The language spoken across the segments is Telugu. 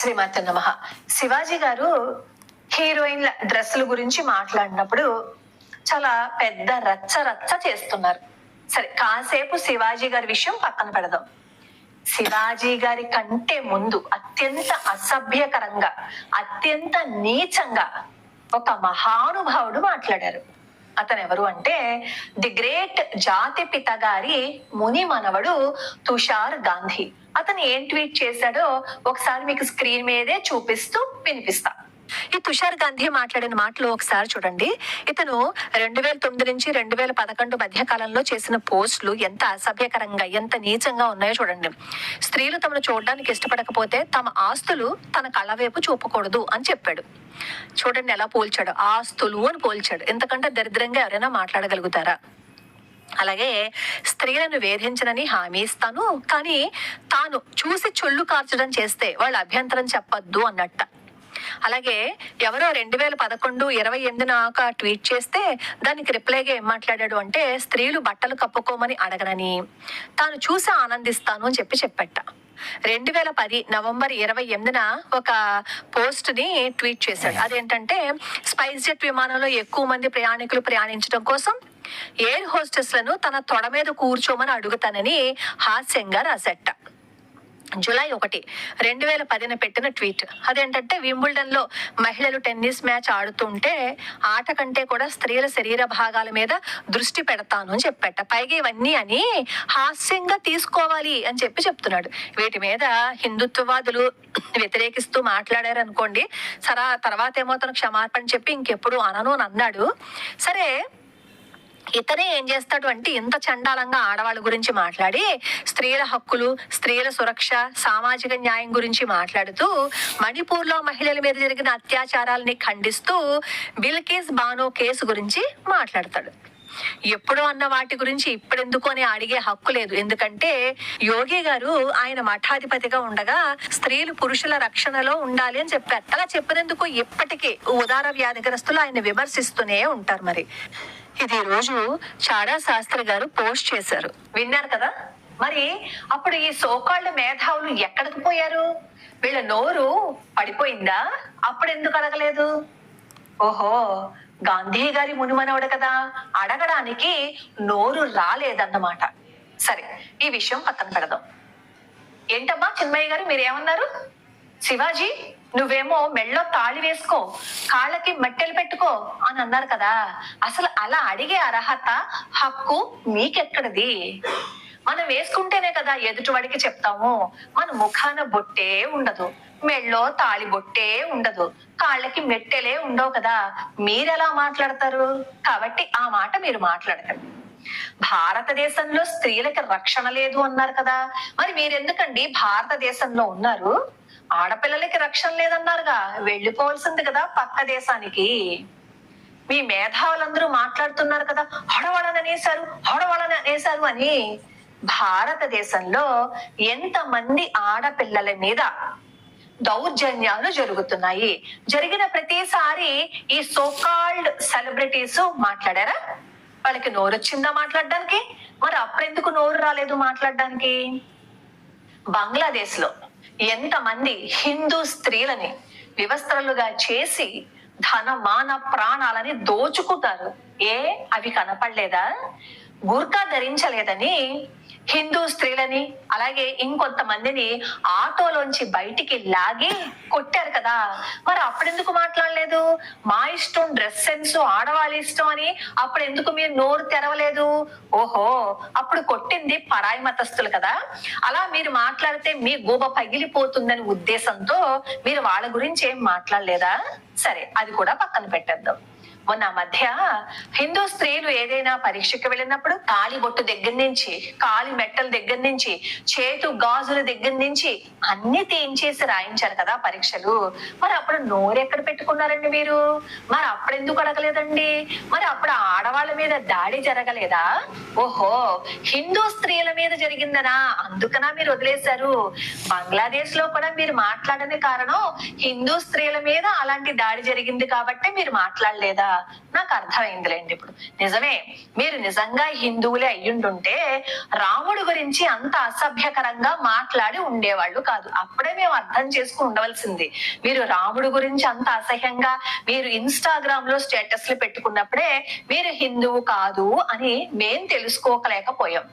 శ్రీమాత నమః. శివాజీ గారు హీరోయిన్ల డ్రెస్సుల గురించి మాట్లాడినప్పుడు చాలా పెద్ద రచ్చ రచ్చ చేస్తున్నారు. సరే, కాసేపు శివాజీ గారి విషయం పక్కన పెడదాం. శివాజీ గారి కంటే ముందు అత్యంత అసభ్యకరంగా, అత్యంత నీచంగా ఒక మహానుభావుడు మాట్లాడారు. అతను ఎవరు అంటే ది గ్రేట్ జాతిపిత గారి ముని మనవడు తుషార్ గాంధీ. అతను ఏం ట్వీట్ చేశాడో ఒకసారి మీకు స్క్రీన్ మీదే చూపిస్తూ వినిపిస్తా. ఈ తుషార్ గాంధీ మాట్లాడిన మాటలు ఒకసారి చూడండి. ఇతను 2009 నుంచి 2011 మధ్య కాలంలో చేసిన పోస్టులు ఎంత అసభ్యకరంగా, ఎంత నీచంగా ఉన్నాయో చూడండి. స్త్రీలు తమను చూడడానికి ఇష్టపడకపోతే తమ ఆస్తులు తన కళ్ళ వైపు చూపకూడదు అని చెప్పాడు. చూడండి ఎలా పోల్చాడు, ఆస్తులు అని పోల్చాడు. ఎంతకంటే దరిద్రంగా ఎవరైనా మాట్లాడగలుగుతారా? అలాగే స్త్రీలను వేధించనని హామీ ఇస్తాను, కానీ తాను చూసి చొల్లు కార్చడం చేస్తే వాళ్ళు అభ్యంతరం చెప్పొద్దు అన్నట్ట. అలాగే ఎవరో 2011-28 ఒక ట్వీట్ చేస్తే దానికి రిప్లైగా ఏం మాట్లాడాడు అంటే స్త్రీలు బట్టలు కప్పుకోమని అడగనని, తాను చూసి ఆనందిస్తాను అని చెప్పట్ట. 2010 నవంబర్ 28న ఒక పోస్ట్ ని ట్వీట్ చేశాడు. అదేంటంటే స్పైస్ జెట్ విమానంలో ఎక్కువ మంది ప్రయాణికులు ప్రయాణించడం కోసం ఎయిర్ హోస్టెస్లను తన తొడ మీద కూర్చోమని అడుగుతానని హాస్యంగా రాసెట్ట. జూలై 1, 2010 పెట్టిన ట్వీట్ అదేంటంటే వింబుల్డన్ లో మహిళలు టెన్నిస్ మ్యాచ్ ఆడుతుంటే ఆట కంటే కూడా స్త్రీల శరీర భాగాల మీద దృష్టి పెడతాను అని చెప్పట. పైగా ఇవన్నీ అని హాస్యంగా తీసుకోవాలి అని చెప్తున్నాడు. వీటి మీద హిందుత్వవాదులు వ్యతిరేకిస్తూ మాట్లాడారు అనుకోండి, సరే తర్వాత ఏమో తను క్షమాపణ చెప్పి ఇంకెప్పుడు అనను అని అన్నాడు. సరే, ఇతనే ఏం చేస్తాడు అంటే ఇంత చండాలంగా ఆడవాళ్ళ గురించి మాట్లాడి స్త్రీల హక్కులు, స్త్రీల సురక్ష, సామాజిక న్యాయం గురించి మాట్లాడుతూ మణిపూర్లో మహిళల మీద జరిగిన అత్యాచారాలని ఖండిస్తూ బిల్కిస్ బానో కేసు గురించి మాట్లాడతాడు. ఎప్పుడు అన్న వాటి గురించి ఇప్పుడెందుకు అని అడిగే హక్కు లేదు. ఎందుకంటే యోగి గారు ఆయన మఠాధిపతిగా ఉండగా స్త్రీలు పురుషుల రక్షణలో ఉండాలి అని చెప్పారు. అలా చెప్పినందుకు ఇప్పటికీ ఉదార వ్యాధిగ్రస్తులు ఆయన విమర్శిస్తూనే ఉంటారు. మరి ఇది రోజు చాడా శాస్త్రి గారు పోస్ట్ చేశారు, విన్నారు కదా. మరి అప్పుడు ఈ సోకాళ్ళు మేధావులు ఎక్కడికి పోయారు? వీళ్ళ నోరు పడిపోయిందా? అప్పుడు ఎందుకు అడగలేదు? ఓహో, గాంధీ గారి మునిమనవడు కదా, అడగడానికి నోరు రాలేదన్నమాట. సరే, ఈ విషయం పక్కన పెడదాం. ఏంటమ్మా చిన్మయ్య గారు మీరేమన్నారు? శివాజీ నువ్వేమో మెళ్ళో తాళి వేసుకో, కాళ్ళకి మట్టెలు పెట్టుకో అని అన్నారు కదా. అసలు అలా అడిగే అర్హత, హక్కు మీకెక్కడిది? మనం వేసుకుంటేనే కదా ఎదుటివాడికి చెప్తాము. మన ముఖాన బొట్టే ఉండదు, మెళ్ళో తాళి బొట్టే ఉండదు, కాళ్ళకి మెట్టెలే ఉండవు కదా, మీరెలా మాట్లాడతారు? కాబట్టి ఆ మాట మీరు మాట్లాడకండి. భారతదేశంలో స్త్రీలకి రక్షణ లేదు అన్నారు కదా, మరి మీరెందుకండి భారతదేశంలో ఉన్నారు? ఆడపిల్లలకి రక్షణ లేదన్నారుగా, వెళ్ళిపోవాల్సింది కదా పక్క దేశానికి. మీ మేధావులందరూ మాట్లాడుతున్నారు కదా, హొడవళని అనేశారు అని. భారతదేశంలో ఎంతమంది ఆడపిల్లల మీద దౌర్జన్యాలు జరుగుతున్నాయి? జరిగిన ప్రతిసారి ఈ సోకాల్డ్ సెలబ్రిటీస్ మాట్లాడారా? వాళ్ళకి నోరు వచ్చిందా మాట్లాడడానికి? మరి అప్పుడెందుకు నోరు రాలేదు మాట్లాడడానికి? బంగ్లాదేశ్ లో ఎంతమంది హిందూ స్త్రీలని వివస్త్రలుగా చేసి ధన మాన ప్రాణాలని దోచుకుంటారు. అవి కనపడలేదా? బుర్కా ధరించలేదని హిందూ స్త్రీలని, అలాగే ఇంకొంతమందిని ఆటోలోంచి బయటికి లాగి కొట్టారు కదా. మరి అప్పుడెందుకు మాట్లాడలేదు? మా ఇష్టం, డ్రెస్ సెన్స్ ఆడవాళ్ళ ఇష్టం అని అప్పుడెందుకు మీరు నోరు తెరవలేదు? ఓహో, అప్పుడు కొట్టింది పరాయి మతస్థులు కదా. అలా మీరు మాట్లాడితే మీ గూబ పగిలిపోతుందని ఉద్దేశంతో మీరు వాళ్ళ గురించి ఏం మాట్లాడలేదా? సరే, అది కూడా పక్కన పెట్టేద్దాం. మొన్న మధ్య హిందూ స్త్రీలు ఏదైనా పరీక్షకి వెళ్ళినప్పుడు తాళి బొట్టు దగ్గర నుంచి, కాలి మెట్టల దగ్గర నుంచి, చేతు గాజుల దగ్గర నుంచి అన్ని తీయించేసి రాయించారు కదా పరీక్షలు. మరి అప్పుడు నోరు ఎక్కడ పెట్టుకున్నారండి మీరు? మరి అప్పుడెందుకు అడగలేదండి? మరి అప్పుడు ఆడవాళ్ళ మీద దాడి జరగలేదా? ఓహో, హిందూ స్త్రీల మీద జరిగిందనా, అందుకనా మీరు వదిలేశారు? బంగ్లాదేశ్ లో కూడా మీరు మాట్లాడని కారణం హిందూ స్త్రీల మీద అలాంటి దాడి జరిగింది కాబట్టి మీరు మాట్లాడలేదా? నాకు అర్థమైందిలేండి. ఇప్పుడు నిజమే, మీరు నిజంగా హిందువులే అయ్యుండుంటే రాముడు గురించి అంత అసభ్యకరంగా మాట్లాడి ఉండేవాళ్ళు కాదు. అప్పుడే మేము అర్థం చేసుకుని ఉండవలసింది. మీరు రాముడు గురించి అంత అసహ్యంగా మీరు ఇన్స్టాగ్రామ్ లో స్టేటస్లు పెట్టుకున్నప్పుడే మీరు హిందువు కాదు అని మేం తెలుసుకోలేకపోయాం.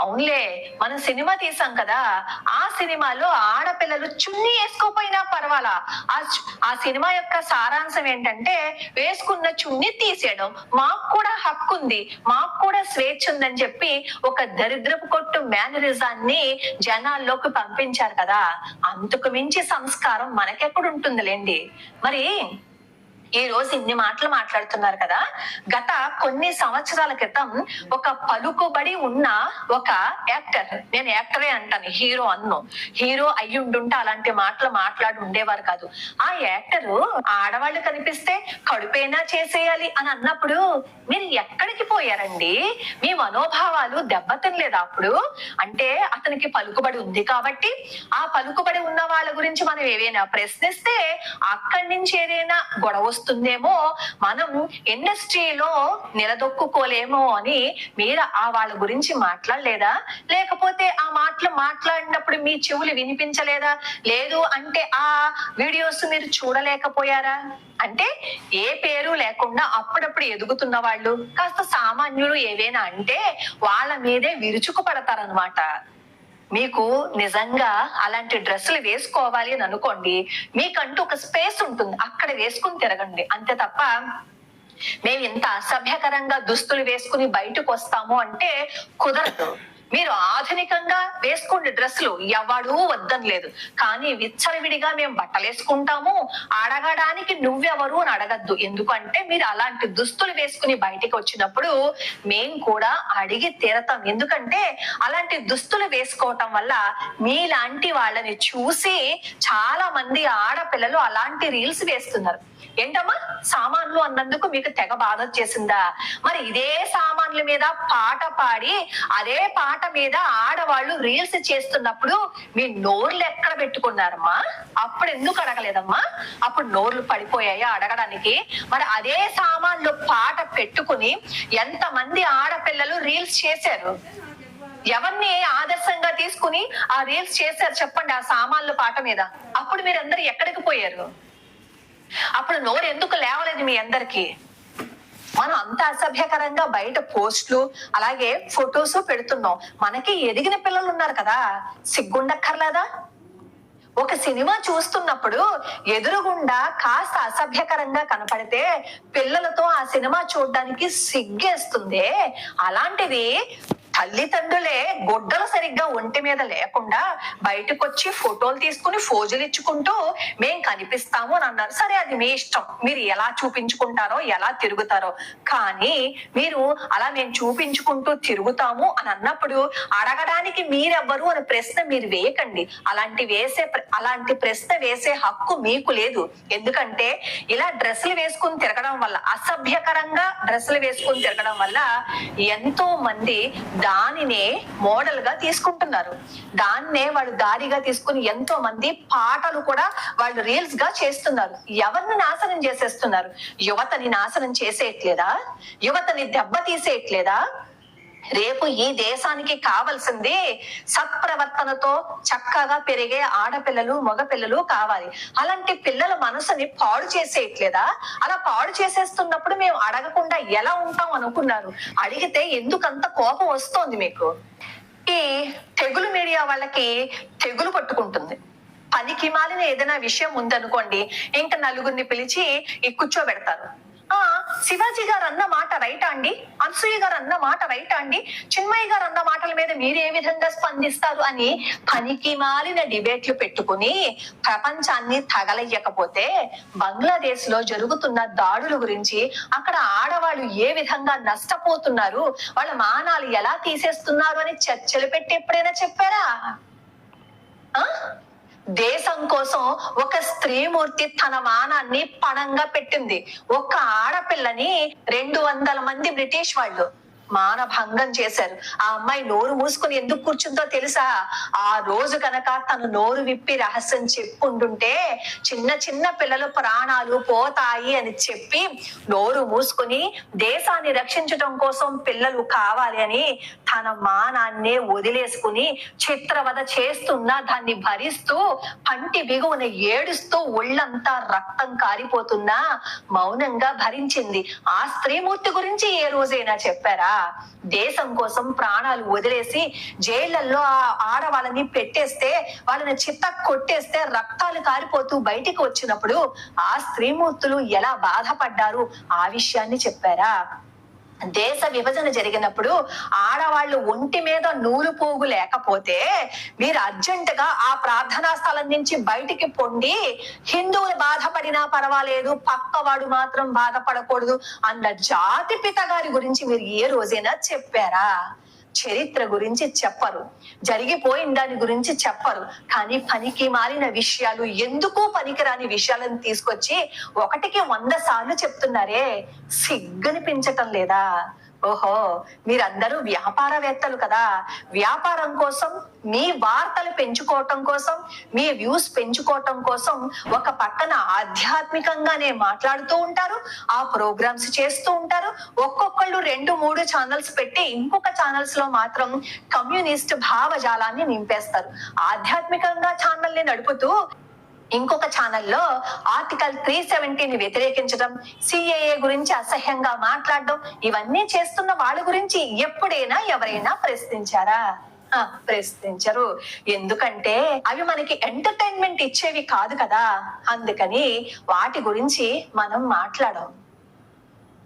అవునులే, మనం సినిమా తీసాం కదా, ఆ సినిమాలో ఆడపిల్లలు చున్నీ వేసుకోపోయినా పర్వాలా. ఆ సినిమా యొక్క సారాంశం ఏంటంటే వేసుకున్న చున్నీ తీసేయడం. మాకు కూడా హక్కు ఉంది, మాకు కూడా స్వేచ్ఛ ఉందని చెప్పి ఒక దరిద్రపు కొట్టు మేనరిజాన్ని జనాల్లోకి పంపించారు కదా. అంతకు మించి సంస్కారం మనకెక్కడ ఉంటుందిలేండి. మరి ఈ రోజు ఇన్ని మాటలు మాట్లాడుతున్నారు కదా, గత కొన్ని సంవత్సరాల క్రితం ఒక పలుకుబడి ఉన్న ఒక యాక్టర్, నేను యాక్టరే అంటాను, హీరో అన్ను, హీరో అయ్యి ఉండుంటే అలాంటి మాటలు మాట్లాడి ఉండేవారు కాదు. ఆ యాక్టరు ఆడవాళ్ళు కనిపిస్తే కడుపైనా చేసేయాలి అని అన్నప్పుడు మీరు ఎక్కడికి పోయారండి? మీ మనోభావాలు దెబ్బతినలేదా అప్పుడు? అంటే అతనికి పలుకుబడి ఉంది కాబట్టి ఆ పలుకుబడి ఉన్న వాళ్ళ గురించి మనం ఏవైనా ప్రశ్నిస్తే అక్కడి నుంచి ఏదైనా గొడవ వస్తుందేమో, మనం ఇండస్ట్రీలో నిలదొక్కుకోలేమో అని మీరు వాళ్ళ గురించి మాట్లాడలేదా? లేకపోతే ఆ మాటలు మాట్లాడినప్పుడు మీ చెవులు వినిపించలేదా? లేదు అంటే ఆ వీడియోస్ మీరు చూడలేకపోయారా? అంటే ఏ పేరు లేకుండా అప్పుడప్పుడు ఎదుగుతున్న వాళ్ళు కాస్త సామాన్యులు ఏవైనా అంటే వాళ్ళ మీదే విరుచుకు పడతారనమాట. మీకు నిజంగా అలాంటి డ్రెస్సులు వేసుకోవాలి అని అనుకోండి, మీకంటూ ఒక స్పేస్ ఉంటుంది, అక్కడ వేసుకుని తిరగండి. అంతే తప్ప మేము ఇంత అసభ్యకరంగా దుస్తులు వేసుకుని బయటకు వస్తాము అంటే కుదరదు. మీరు ఆధునికంగా వేసుకోండి డ్రెస్సులు, ఎవడూ వద్దని లేదు. కానీ విచ్చలవిడిగా మేము బట్టలు వేసుకుంటాము, అడగడానికి నువ్వెవరు అని అడగద్దు. ఎందుకంటే మీరు అలాంటి దుస్తులు వేసుకుని బయటికి వచ్చినప్పుడు మేం కూడా అడిగి తీరతాం. ఎందుకంటే అలాంటి దుస్తులు వేసుకోవటం వల్ల మీలాంటి వాళ్ళని చూసి చాలా మంది ఆడపిల్లలు అలాంటి రీల్స్ వేస్తున్నారు. ఏంటమ్మా సామాన్లు అన్నందుకు మీకు తెగ బాధ వచ్చేసిందా? మరి ఇదే సామాన్ల మీద పాట పాడి అదే పాట మీద ఆడవాళ్ళు రీల్స్ చేస్తున్నప్పుడు మీ నోర్లు ఎక్కడ పెట్టుకున్నారమ్మా? అప్పుడు ఎందుకు అడగలేదమ్మా? అప్పుడు నోర్లు పడిపోయాయా అడగడానికి? మరి అదే సామాన్లు పాట పెట్టుకుని ఎంతమంది ఆడపిల్లలు రీల్స్ చేశారు? ఎవరిని ఆదర్శంగా తీసుకుని ఆ రీల్స్ చేశారు చెప్పండి ఆ సామాన్ల పాట మీద? అప్పుడు మీరందరూ ఎక్కడికి పోయారు? అప్పుడు నోరు ఎందుకు లేవలేదు మీ అందరికి? మనం అంత అసభ్యకరంగా బయట పోస్టులు అలాగే ఫొటోస్ పెడుతున్నాం. మనకి ఎదిగిన పిల్లలు ఉన్నారు కదా, సిగ్గుండక్కర్లేదా? ఒక సినిమా చూస్తున్నప్పుడు ఎదురుగుండా కాస్త అసభ్యకరంగా కనపడితే పిల్లలతో ఆ సినిమా చూడడానికి సిగ్గేస్తుంది. అలాంటిది తల్లిదండ్రులే గుడ్డలు సరిగ్గా ఒంటి మీద లేకుండా బయటకు వచ్చి ఫోటోలు తీసుకుని ఫోజులు ఇచ్చుకుంటూ మేం కనిపిస్తాము అని అన్నారు. సరే, అది మీ ఇష్టం, మీరు ఎలా చూపించుకుంటారో ఎలా తిరుగుతారో. కానీ మీరు అలా మేము చూపించుకుంటూ తిరుగుతాము అని అన్నప్పుడు అడగడానికి మీరెవ్వరు అని ప్రశ్న మీరు వేయకండి. అలాంటి ప్రశ్న వేసే హక్కు మీకు లేదు. ఎందుకంటే ఇలా డ్రెస్సులు వేసుకుని తిరగడం వల్ల, అసభ్యకరంగా డ్రెస్సులు వేసుకుని తిరగడం వల్ల ఎంతో మంది దానినే మోడల్ గా తీసుకుంటున్నారు. దాన్నే వాళ్ళు దారిగా తీసుకుని ఎంతో మంది పాటలు కూడా వాళ్ళు రీల్స్ గా చేస్తున్నారు. ఎవరిని నాశనం చేసేస్తున్నారు? యువతని నాశనం చేసేయట్లేదా? యువతని దెబ్బ తీసేయట్లేదా? రేపు ఈ దేశానికి కావాల్సింది సత్ప్రవర్తనతో చక్కగా పెరిగే ఆడపిల్లలు మగపిల్లలు కావాలి. అలాంటి పిల్లల మనసుని పాడు చేసేయట్లేదా? అలా పాడు చేసేస్తున్నప్పుడు మేము అడగకుండా ఎలా ఉంటాం అనుకున్నారు? అడిగితే ఎందుకంత కోపం వస్తోంది మీకు? ఈ తెగులు మీడియా వాళ్ళకి తెగులు పట్టుకుంటుంది. పనికి మాలిన ఏదైనా విషయం ఉందనుకోండి, ఇంకా నలుగురిని పిలిచి కూర్చోబెడతారు. శివాజీ గారు అన్న మాట రైటా అండి? అనసూయ గారు అన్న మాట రైటా అండి? చిన్మయ్య గారు అన్న మాటల మీద మీరు ఏ విధంగా స్పందిస్తారు అని పనికి మాలిన డిబేట్లు పెట్టుకుని ప్రపంచాన్ని తగలయ్యకపోతే బంగ్లాదేశ్ లో జరుగుతున్న దాడుల గురించి, అక్కడ ఆడవాళ్ళు ఏ విధంగా నష్టపోతున్నారు, వాళ్ళ మానాలు ఎలా తీసేస్తున్నారు అని చర్చలు పెట్టి ఎప్పుడైనా చెప్పారా? దేశం కోసం ఒక స్త్రీమూర్తి తన మానాన్ని పణంగా పెట్టింది. ఒక ఆడపిల్లని 200 మంది బ్రిటిష్ వాళ్ళు మానభంగం చేశారు. ఆ అమ్మాయి నోరు మూసుకుని ఎందుకు కూర్చుందో తెలుసా? ఆ రోజు కనుక తను నోరు విప్పి రహస్యం చెప్పుంటుంటే చిన్న చిన్న పిల్లలు ప్రాణాలు పోతాయి అని చెప్పి నోరు మూసుకుని దేశాన్ని రక్షించడం కోసం పిల్లలు కావాలి అని తన మానాన్నే వదిలేసుకుని చిత్రవద చేస్తున్నా దాన్ని భరిస్తూ పంటి బిగువున ఏడుస్తూ ఒళ్ళంతా రక్తం కారిపోతున్నా మౌనంగా భరించింది. ఆ స్త్రీమూర్తి గురించి ఏ రోజైనా చెప్పారా? దేశం కోసం ప్రాణాలు వదిలేసి జైళ్లలో ఆ ఆడవాళ్ళని పెట్టేస్తే వాళ్ళని చిత్త కొట్టేస్తే రక్తాలు కారిపోతూ బయటికి వచ్చినప్పుడు ఆ స్త్రీమూర్తులు ఎలా బాధపడ్డారు ఆ విషయాన్ని చెప్పారా? దేశ విభజన జరిగినప్పుడు ఆడవాళ్ళు ఒంటి మీద నూలు పోగు లేకపోతే మీరు అర్జెంటుగా ఆ ప్రార్థనా స్థలం నుంచి బయటికి పొండి, హిందువులు బాధపడినా పర్వాలేదు పక్కవాడు మాత్రం బాధపడకూడదు అన్న జాతి పిత గారి గురించి మీరు ఏ రోజైనా చెప్పారా? చరిత్ర గురించి చెప్పరు, జరిగిపోయిన దాని గురించి చెప్పరు. కానీ పనికి మాలిన విషయాలు, ఎందుకు పనికిరాని విషయాలను తీసుకొచ్చి 1కి 100 సార్లు చెప్తున్నారే, సిగ్గనిపించటం లేదా? ఓహో, మీరందరూ వ్యాపారవేత్తలు కదా, వ్యాపారం కోసం మీ వార్తలు పెంచుకోవటం కోసం, మీ వ్యూస్ పెంచుకోవటం కోసం ఒక పక్కన ఆధ్యాత్మికంగానే మాట్లాడుతూ ఉంటారు, ఆ ప్రోగ్రామ్స్ చేస్తూ ఉంటారు. ఒక్కొక్కళ్ళు 2-3 ఛానల్స్ పెట్టి ఇంకొక ఛానల్స్ లో మాత్రం కమ్యూనిస్ట్ భావజాలాన్ని నింపేస్తారు. ఆధ్యాత్మికంగా ఛానల్ ని నడుపుతూ ఇంకొక ఛానల్లో ఆర్టికల్ 370ని వ్యతిరేకించడం, సిఏఏ గురించి అసహ్యంగా మాట్లాడడం, ఇవన్నీ చేస్తున్న వాళ్ళ గురించి ఎప్పుడైనా ఎవరైనా ప్రశ్నించారా? ప్రశ్నించరు. ఎందుకంటే అవి మనకి ఎంటర్టైన్మెంట్ ఇచ్చేవి కాదు కదా, అందుకని వాటి గురించి మనం మాట్లాడం.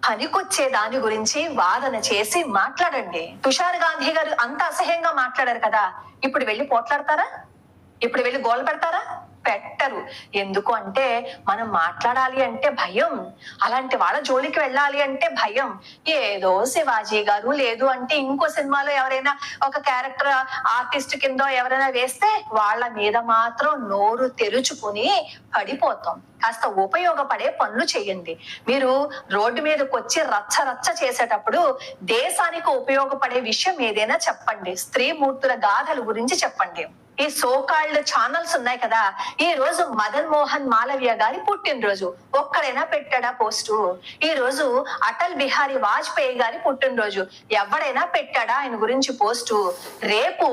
పనికొచ్చే దాని గురించి వాదన చేసి మాట్లాడండి. తుషార్ గాంధీ గారు అంత అసహ్యంగా మాట్లాడారు కదా, ఇప్పుడు వెళ్ళి పోట్లాడతారా? ఇప్పుడు వెళ్ళి గోల్ పెడతారా? పెట్టరు. ఎందుకు అంటే మనం మాట్లాడాలి అంటే భయం, అలాంటి వాళ్ళ జోలికి వెళ్ళాలి అంటే భయం. ఏదో శివాజీ గారు, లేదు అంటే ఇంకో సినిమాలో ఎవరైనా ఒక క్యారెక్టర్ ఆర్టిస్ట్ కింద ఎవరైనా వేస్తే వాళ్ళ మీద మాత్రం నోరు తెరుచుకుని పడిపోతాం. కాస్త ఉపయోగపడే పనులు చేయండి. మీరు రోడ్డు మీదకి వచ్చి రచ్చ రచ్చ చేసేటప్పుడు దేశానికి ఉపయోగపడే విషయం ఏదైనా చెప్పండి. స్త్రీమూర్తుల గాథల గురించి చెప్పండి. ఈ సోకాల్డ్ ఛానల్స్ ఉన్నాయి కదా, ఈ రోజు మదన్ మోహన్ మాలవ్య గారి పుట్టినరోజు, ఒక్కడైనా పెట్టాడా పోస్టు? ఈ రోజు అటల్ బిహారీ వాజ్పేయి గారి పుట్టినరోజు, ఎవడైనా పెట్టాడా ఆయన గురించి పోస్టు? రేపు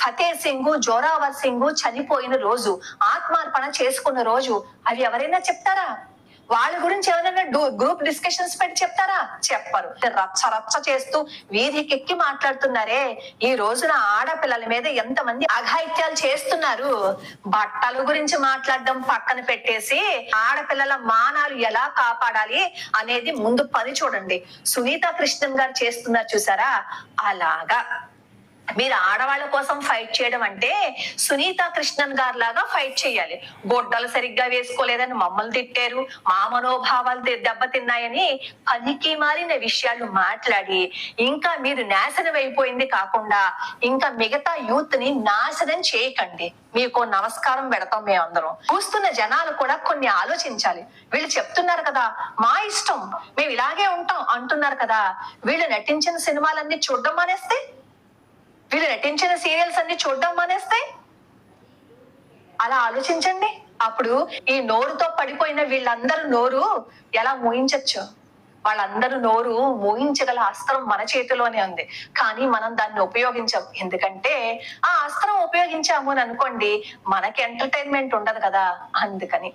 ఫతే సింగ్, జోరావర్ సింగ్ చనిపోయిన రోజు, ఆత్మార్పణ చేసుకున్న రోజు, అవి ఎవరైనా చెప్తారా? వాళ్ళ గురించి ఎవరైనా గ్రూప్ డిస్కషన్స్ పెట్టి చెప్తారా? చెప్పరు. రచ్చ రచ్చ చేస్తూ వీధికెక్కి మాట్లాడుతున్నారే, ఈ రోజున ఆడపిల్లల మీద ఎంతమంది అఘాయిత్యాలు చేస్తున్నారు. బట్టల గురించి మాట్లాడడం పక్కన పెట్టేసి ఆడపిల్లల మానాలు ఎలా కాపాడాలి అనేది ముందు పని చూడండి. సునీత కృష్ణన్ గారు చేస్తున్నారు చూసారా, అలాగా మీరు ఆడవాళ్ళ కోసం ఫైట్ చేయడం అంటే సునీత కృష్ణన్ గారు లాగా ఫైట్ చేయాలి. గొడ్డలు సరిగ్గా వేసుకోలేదని మమ్మల్ని తిట్టారు, మా మనోభావాలు దెబ్బతిన్నాయని పనికి మారిన విషయాలు మాట్లాడి ఇంకా మీరు నాశనం అయిపోయింది కాకుండా ఇంకా మిగతా యూత్ ని నాశనం చేయకండి. మీకు నమస్కారం పెడతాం మేమందరం. చూస్తున్న జనాలు కూడా కొన్ని ఆలోచించాలి. వీళ్ళు చెప్తున్నారు కదా మా ఇష్టం, మేము ఇలాగే ఉంటాం అంటున్నారు కదా, వీళ్ళు నటించిన సినిమాలన్నీ చూడడం మానేస్తే, వీళ్ళు నటించిన సీరియల్స్ అన్ని చూడడం మానేస్తే, అలా ఆలోచించండి. అప్పుడు ఈ నోరుతో పడిపోయిన వీళ్ళందరూ నోరు ఎలా మూయించచ్చు? వాళ్ళందరూ నోరు మూయించగల అస్త్రం మన చేతిలోనే ఉంది, కానీ మనం దాన్ని ఉపయోగించాం. ఎందుకంటే ఆ అస్త్రం ఉపయోగించాము అని అనుకోండి, మనకి ఎంటర్టైన్మెంట్ ఉండదు కదా, అందుకని.